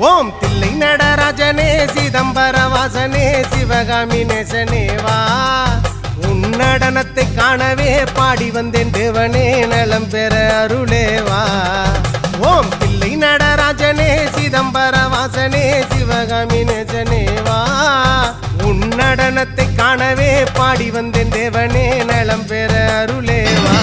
ஓம் தில்லை நடராஜனே சிதம்பர வாசனே சிவகாமி நேசனே வா உன் நடனத்தை காணவே பாடி வந்தேன் தேவனே நலம் பெற அருளே வா ஓம் தில்லை நடராஜனே சிதம்பர வாசனே சிவகாமி நேசனே வா உன் நடனத்தை காணவே பாடி வந்தேன் தேவனே நலம் பெற அருளே வா